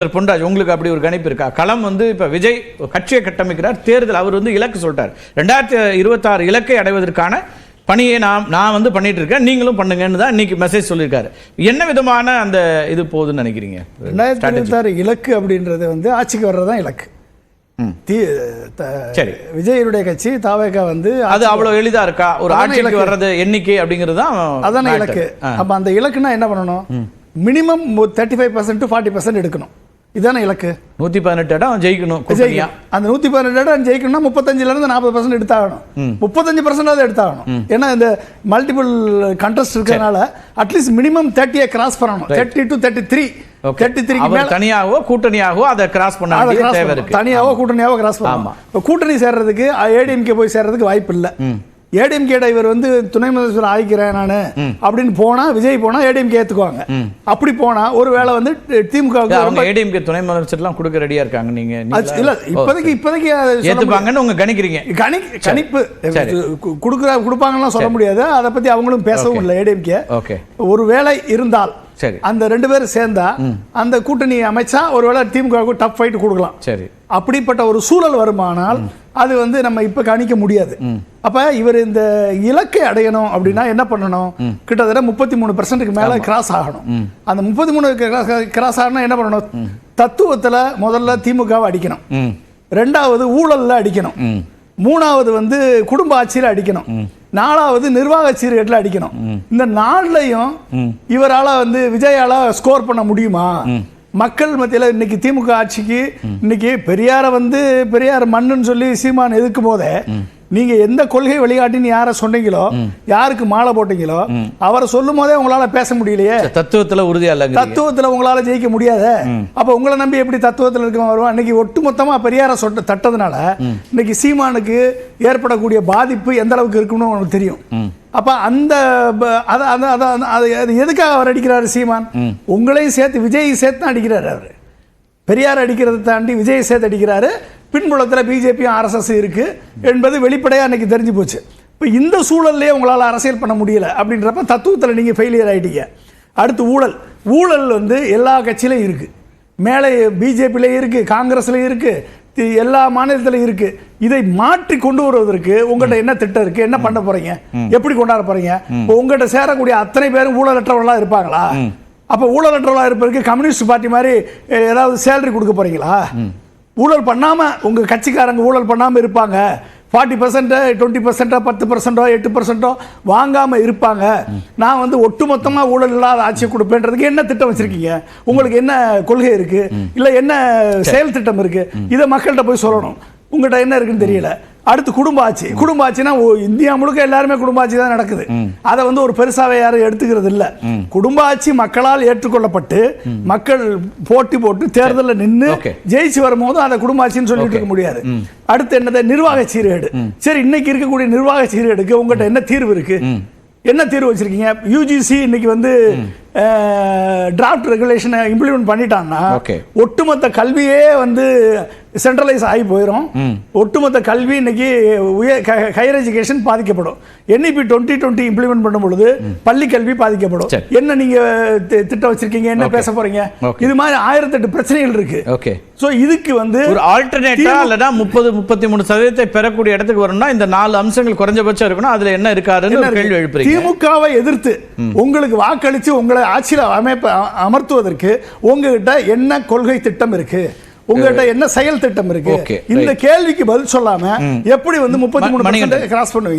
பொன்ராஜ், உங்களுக்கு அப்படி ஒரு கணிப்பு இருக்கா? களம் வந்து இப்ப விஜய் கட்சியை கட்டமைக்கிறார், தேர்தல் அவர் வந்து இலக்கு சொல்லிட்டார். 2026 இலக்கை அடைவதற்கான பணியை நான் வந்து பண்ணிட்டு இருக்கேன், நீங்களும் பண்ணுங்கன்னு தான் இன்னைக்கு மெசேஜ் சொல்லியிருக்காரு. என்ன விதமான அந்த இது போகுதுன்னு நினைக்கிறீங்க? 2026 இலக்கு அப்படின்றது வந்து ஆட்சிக்கு வர்றதுதான் இலக்கு. சரி, விஜயனுடைய கட்சி தாவேகா வந்து அது அவ்வளவு எளிதா இருக்கா? ஒரு ஆட்சிக்கு வர்றது எண்ணிக்கை அப்படிங்கிறது தான் அதான இலக்கு. அப்ப அந்த இலக்குன்னா என்ன பண்ணணும்? மினிமம் 35% to 40% எடுக்கணும். இதான இலக்கு. 118 இடம் ஜெயிக்கணும். அந்த 118 இடம் ஜெயிக்கணும்னா 35ல இருந்து 40% எடுத்தாகணும். 35% எடுத்தாகணும். ஏன்னா இந்த மல்டிபிள் கண்டஸ்ட் இருக்கிறதுனால அட்லீஸ்ட் மினிமம் 30 கிராஸ் பண்ணணும். 30 to 33. 33க்கு மேல தனியாவோ கூட்டணியாவோ அதை கிராஸ் பண்ண வேண்டிய தேவை இருக்கு. தனியாவோ கூட்டணியாவோ கிராஸ் பண்ணணும். கூட்டணி சேர்றதுக்கு ஏடிஎம்கே போய் சேர்றதுக்கு வாய்ப்பு இல்லை. ஏடிஎம்கே இவர் வந்து துணை முதல்வர் ஆகிக்கிறேன் நான் அப்படின்னு போனா, விஜய் போனா ஏடிஎம்கே ஏத்துக்குவாங்க. அப்படி போனா ஒருவேளை வந்து திமுக ஏடிஎம்கே துணை முதலமைச்சர்லாம் கொடுக்க ரெடியா இருக்காங்க. நீங்க இல்ல இப்போதைக்கு ஏத்துப்பாங்கன்னு உங்க கணிக்கிறீங்க? கணிப்பு கொடுப்பாங்கன்னு சொல்ல முடியாது. அதை பத்தி அவங்களும் பேசவும் இல்லை ஏடிஎம்கே. ஒருவேளை இருந்தால் அந்த 2 பேரும் சேர்ந்தா அந்த கூட்டணி அமைச்சா ஒருவேளை திமுக டஃப் ஃபைட் கொடுக்கலாம். சரி, அப்படிப்பட்ட ஒரு சூழல் வருமானால் அது வந்து நம்ம இப்ப கணிக்க முடியாது. அப்ப இவர் இந்த இலக்கை அடையணும் அப்படின்னா என்ன பண்ணணும்? கிட்டத்தட்ட 33% மேல கிராஸ் ஆகணும். அந்த 33 கிராஸ் ஆகணும் என்ன பண்ணணும்? தத்துவத்துல முதல்ல திமுகவை அடிக்கணும், 2வது ஊழல்ல அடிக்கணும், 3வது வந்து குடும்ப ஆட்சியில அடிக்கணும், 4வது நிர்வாக சீர்கேட்டில் அடிக்கணும். இந்த 4லையும் இவரால வந்து விஜயால ஸ்கோர் பண்ண முடியுமா? மக்கள் மத்தியில் இன்னைக்கு திமுக ஆட்சிக்கு இன்னைக்கு பெரியார் மண்ணுன்னு சொல்லி சீமான் எதிர்க்கும் போதே நீங்க எந்த கொள்கை வழிகாட்டின்னு யாரை சொன்னீங்களோ, யாருக்கு மாலை போட்டீங்களோ அவரை சொல்லும் போதே உங்களால பேச முடியலையே. தத்துவத்துல உறுதியா இல்ல, தத்துவத்துல உங்களால ஜெயிக்க முடியாத. அப்ப உங்களை நம்பி எப்படி தத்துவத்துல இருக்க வருவான்? இன்னைக்கு ஒட்டுமொத்தமா பெரியார தட்டதுனால இன்னைக்கு சீமானுக்கு ஏற்படக்கூடிய பாதிப்பு எந்த அளவுக்கு இருக்குன்னு உங்களுக்கு தெரியும். அப்ப அந்த எதுக்காக அவர் அடிக்கிறாரு சீமான்? உங்களையும் சேர்த்து விஜய் சேர்த்து தான் அடிக்கிறாரு. அவரு பெரியார் அடிக்கிறத தாண்டி விஜய் சேர்த்து அடிக்கிறாரு. பின்புலத்தில் பிஜேபியும் ஆர்எஸ்எஸ் இருக்கு என்பது வெளிப்படையாக அன்னைக்கு தெரிஞ்சு போச்சு. இப்போ இந்த சூழல்லே உங்களால் அரசியல் பண்ண முடியல அப்படின்றப்ப தத்துவத்தில் நீங்கள் ஃபெயிலியர் ஆகிட்டீங்க. அடுத்து ஊழல் வந்து எல்லா கட்சியிலையும் இருக்கு. மேலே பிஜேபியில இருக்கு, காங்கிரஸ்ல இருக்கு, எல்லா மாநிலத்திலும் இருக்கு. இதை மாற்றி கொண்டு வருவதற்கு உங்கள்கிட்ட என்ன திட்டம் இருக்கு? என்ன பண்ண போறீங்க? எப்படி கொண்டாட போறீங்க? உங்கள்கிட்ட சேரக்கூடிய அத்தனை பேரும் ஊழலற்றவர்களா இருப்பாங்களா? அப்ப ஊழலற்றவர்களா இருப்பதற்கு கம்யூனிஸ்ட் பார்ட்டி மாதிரி ஏதாவது சேலரி கொடுக்க போறீங்களா? ஊழல் பண்ணாம உங்க கட்சிக்காரங்க ஊழல் பண்ணாம இருப்பாங்க. 40%, 20%, 10%, 8% வாங்காம இருப்பாங்க. நான் வந்து ஒட்டுமொத்தமா ஊழல் இல்லாத ஆட்சி கொடுப்பேன்றதுக்கு என்ன திட்டம் வச்சிருக்கீங்க? உங்களுக்கு என்ன கொள்கை இருக்கு? இல்ல என்ன செயல் திட்டம் இருக்கு? இதை மக்கள்கிட்ட போய் சொல்லணும். உங்கள்கிட்ட என்ன இருக்குன்னு தெரியல. அடுத்து குடும்ப ஆட்சினா இந்தியா முழுக்க எல்லாருமே குடும்ப ஆட்சி தான் நடக்குது. அதை வந்து ஒரு பெருசாவே யாரும் எடுத்துக்கிறது இல்ல. குடும்ப ஆட்சி மக்களால் ஏற்றுக்கொள்ளப்பட்டு மக்கள் போட்டி போட்டு தேர்தலில் நின்று ஜெயிச்சு வரும்போது அதை குடும்ப ஆட்சின்னு சொல்லிட்டு இருக்க முடியாது. அடுத்து என்னது? நிர்வாக சீர்கேடு. சரி, இன்னைக்கு இருக்கக்கூடிய நிர்வாக சீர்கேடுக்கு உங்கள்கிட்ட என்ன தீர்வு இருக்கு? என்ன தீர்வு வச்சிருக்கீங்க? யூஜிசி இன்னைக்கு வந்து டிராஃப்ட் ரெகுலேஷனை இம்ப்ளிமெண்ட் பண்ணிட்டாங்கன்னா ஒட்டுமொத்த கல்வியே வந்து சென்ட்ரலைஸ் ஆகி போயிடும். ஒட்டுமொத்த கல்வி இன்னைக்கு ஹையர் எஜுகேஷன் பாதிக்கப்படும். என்இபி 2020 இம்ப்ளிமெண்ட் பண்ணும் பொழுது பள்ளி கல்வி பாதிக்கப்படும். என்ன நீங்க திட்டம் வச்சிருக்கீங்க? என்ன பேச போறீங்க? இது மாதிரி 1008 பிரச்சனைகள் இருக்கு. சோ இதுக்கு வந்து ஒரு ஆல்டர்னேட்டா இல்லனா 30-33% பெறக்கூடிய இடத்துக்கு வரணும்னா இந்த 4 அம்சங்கள் குறைஞ்சபட்சம் இருக்கணும். அதுல என்ன இருக்காருன்னு ஒரு கேள்வி எழுப்புறீங்க. திமுகவை எதிர்த்து உங்களுக்கு வாக்களிச்சு உங்களை ஆட்சியில் அமர்த்துவதற்கு உங்ககிட்ட என்ன கொள்கை திட்டம் இருக்கு? உங்ககிட்ட என்ன செயல் திட்டம் இருக்கு? இந்த கேள்விக்கு பதில் சொல்லாம எப்படி வந்து 33% கிராஸ் பண்ணுவீங்க?